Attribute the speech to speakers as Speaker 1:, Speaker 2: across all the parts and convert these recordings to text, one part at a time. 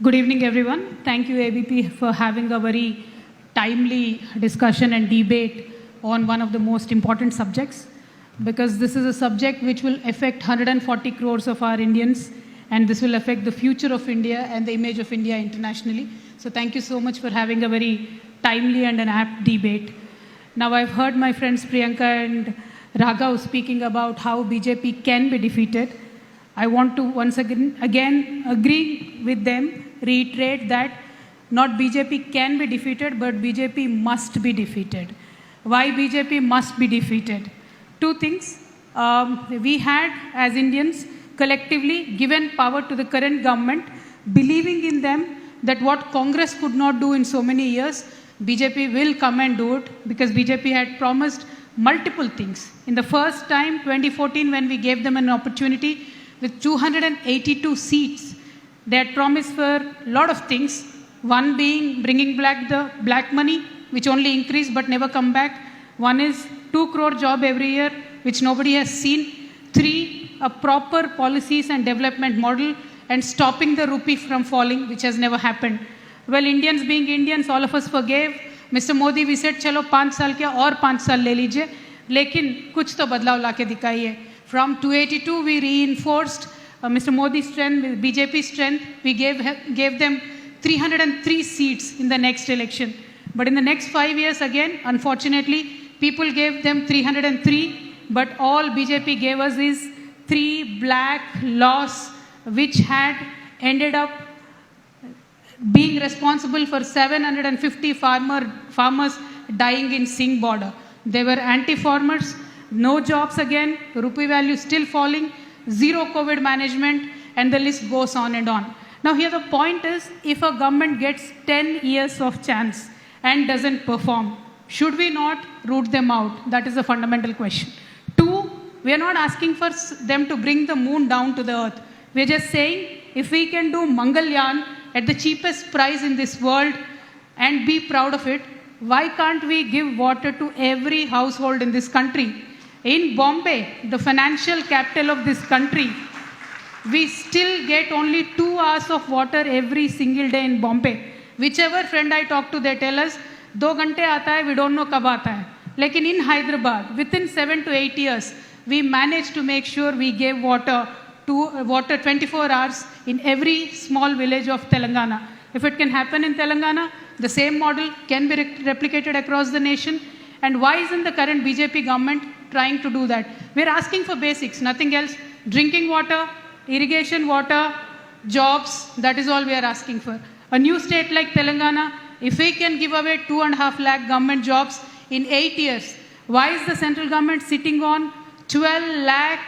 Speaker 1: Good evening, everyone. Thank you, ABP, for having a very timely discussion and debate on one of the most important subjects, because this is a subject which will affect 140 crores of our Indians, and this will affect the future of India and the image of India internationally. So thank you so much for having a very timely and an apt debate. Now, I've heard my friends Priyanka and Raghav speaking about how BJP can be defeated. I want to once again agree with them, reiterate that not BJP can be defeated, but BJP must be defeated. Why BJP must be defeated? Two things. We had, as Indians, collectively given power to the current government, believing in them that what Congress could not do in so many years, BJP will come and do it, because BJP had promised multiple things. In the first time, 2014, when we gave them an opportunity with 282 seats, they had promised for a lot of things. One being bringing back the black money, which only increased but never come back. One is 2 crore job every year, which nobody has seen. 3, a proper policies and development model, and stopping the rupee from falling, which has never happened. Well, Indians being Indians, all of us forgave. Mr. Modi, we said, chalo 5 साल क्या और 5 साल ले लीजिए, लेकिन कुछ तो बदलाव लाके दिखाइए. From 282, we reinforced Mr. Modi's strength, BJP's strength. We gave them 303 seats in the next election. But in the next 5 years, again, unfortunately, people gave them 303, but all BJP gave us is 3 black laws, which had ended up being responsible for 750 farmers dying in Singh border. They were anti-farmers, no jobs again, rupee value still falling, zero COVID management, and the list goes on and on. Now here the point is, if a government gets 10 years of chance and doesn't perform, should we not root them out? That is a fundamental question. 2, we are not asking for them to bring the moon down to the earth. We are just saying, if we can do Mangalyaan at the cheapest price in this world and be proud of it, why can't we give water to every household in this country? In Bombay, the financial capital of this country, we still get only 2 hours of water every single day in Bombay. Whichever friend I talk to, they tell us, 2 घंटे आता है, we don't know कब आता है. Lekin in Hyderabad, within 7 to 8 years, we managed to make sure we gave water 24 hours in every small village of Telangana. If it can happen in Telangana, the same model can be replicated across the nation. And why isn't the current BJP government trying to do that? We're asking for basics, nothing else. Drinking water, irrigation water, jobs, that is all we are asking for. A new state like Telangana, if we can give away 2.5 lakh government jobs in 8 years, why is the central government sitting on 12 lakh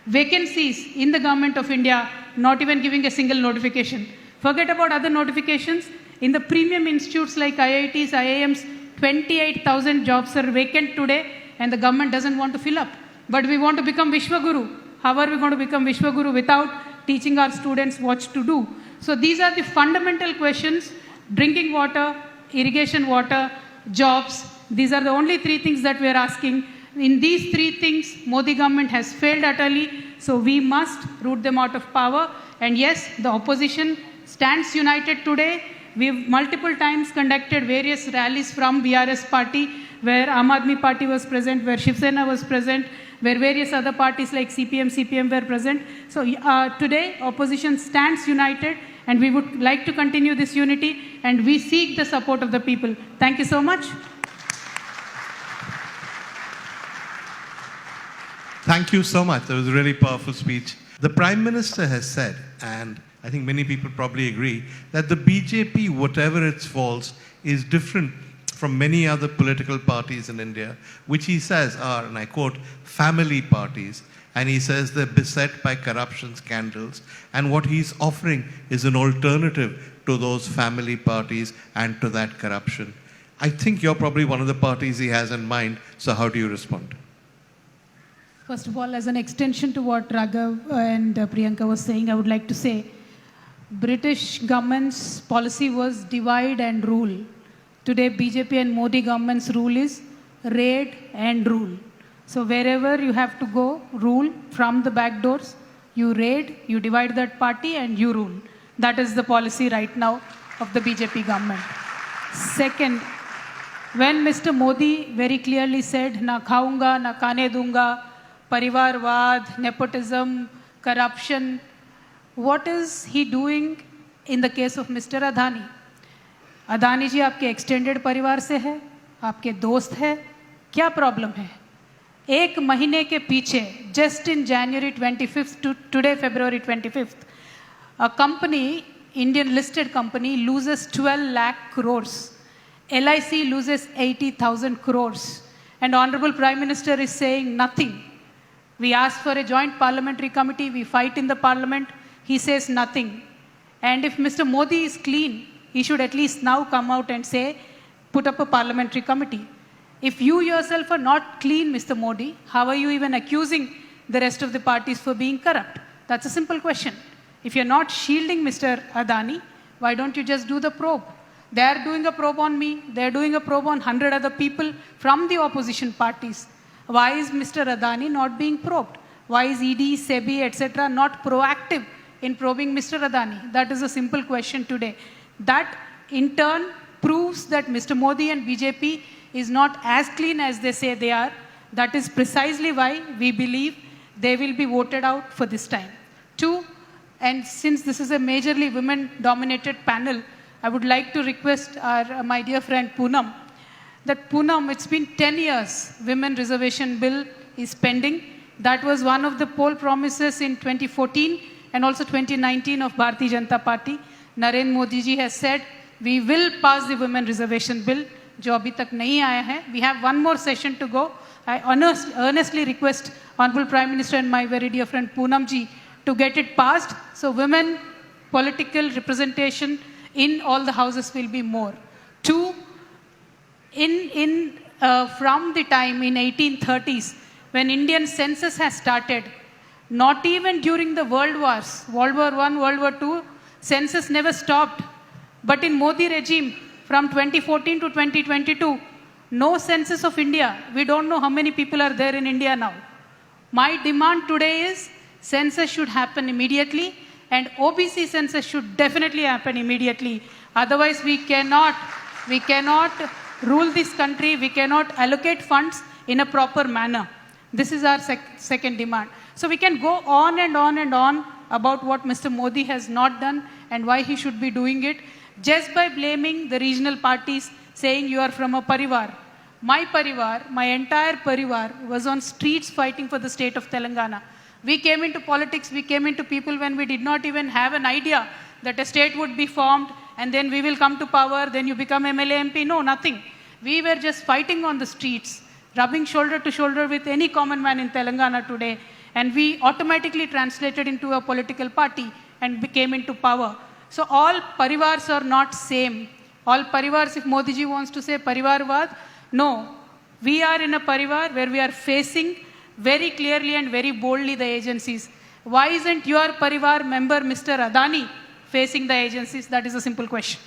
Speaker 1: vacancies in the government of India, not even giving a single notification? Forget about other notifications. In the premium institutes like IITs, IIMs, 28,000 jobs are vacant today, and the government doesn't want to fill up. But we want to become Vishwaguru. How are we going to become Vishwaguru without teaching our students what to do? So these are the fundamental questions: drinking water, irrigation water, jobs. These are the only 3 things that we are asking. In these 3 things, Modi government has failed utterly, so we must root them out of power. And yes, the opposition stands united today. We've multiple times conducted various rallies from BRS party, where Aam Aadmi party was present, where Shiv Sena was present, where various other parties like CPM were present. So today, opposition stands united, and we would like to continue this unity, and we seek the support of the people. Thank you so much.
Speaker 2: Thank you so much. That was a really powerful speech. The Prime Minister has said, and I think many people probably agree, that the BJP, whatever its faults, is different from many other political parties in India, which he says are, and I quote, family parties. And he says they're beset by corruption scandals. And what he's offering is an alternative to those family parties and to that corruption. I think you're probably one of the parties he has in mind. So how do you respond?
Speaker 1: First of all, as an extension to what Raghav and Priyanka was saying, I would like to say, British government's policy was divide and rule. Today, BJP and Modi government's rule is raid and rule. So wherever you have to go, rule from the back doors, you raid, you divide that party, and you rule. That is the policy right now of the BJP government. Second, when Mr. Modi very clearly said, na khaunga, na kane dunga, parivarvad, nepotism, corruption, what is he doing in the case of Mr. Adani? Adani जी आपके extended परिवार से है, आपके दोस्त है, क्या problem है? एक महीने के पीछे, just in January 25th to today February 25th, a company, Indian listed company, loses 12 lakh crores. LIC loses 80,000 crores. And Honorable Prime Minister is saying nothing. We ask for a joint parliamentary committee, we fight in the parliament, he says nothing. And if Mr. Modi is clean, he should at least now come out and say, put up a parliamentary committee. If you yourself are not clean, Mr. Modi, how are you even accusing the rest of the parties for being corrupt? That's a simple question. If you're not shielding Mr. Adani, why don't you just do the probe? They're doing a probe on me, they're doing a probe on 100 other people from the opposition parties. Why is Mr. Adani not being probed? Why is ED, SEBI, etc. not proactive in probing Mr. Adani? That is a simple question today. That in turn proves that Mr. Modi and BJP is not as clean as they say they are. That is precisely why we believe they will be voted out for this time. Two, and since this is a majorly women-dominated panel, I would like to request my dear friend Poonam, that Poonam, it's been 10 years, women reservation bill is pending. That was one of the poll promises in 2014 and also 2019 of Bharatiya Janata Party. Narendra Modi ji has said, we will pass the women reservation bill, जो अभी तक नहीं आया है. We have one more session to go. I earnestly request Honorable Prime Minister and my very dear friend Poonam ji to get it passed, so women political representation in all the houses will be more. Two, from the time in 1830s, when Indian census has started, not even during the world wars, World War I, World War II, census never stopped. But in Modi regime, from 2014 to 2022, no census of India. We don't know how many people are there in India now. My demand today is census should happen immediately and OBC census should definitely happen immediately. Otherwise, we cannot rule this country, we cannot allocate funds in a proper manner. This is our second demand. So we can go on and on and on about what Mr. Modi has not done and why he should be doing it, just by blaming the regional parties, saying you are from a parivar. My parivar, my entire parivar was on streets fighting for the state of Telangana. We came into politics, we came into people when we did not even have an idea that a state would be formed and then we will come to power, then you become MLA, MP. No, nothing. We were just fighting on the streets, rubbing shoulder to shoulder with any common man in Telangana today. And we automatically translated into a political party and became into power. So all parivars are not same. All parivars, if Modi ji wants to say parivarvad, no. We are in a parivar where we are facing very clearly and very boldly the agencies. Why isn't your parivar member, Mr. Adani, facing the agencies? That is a simple question.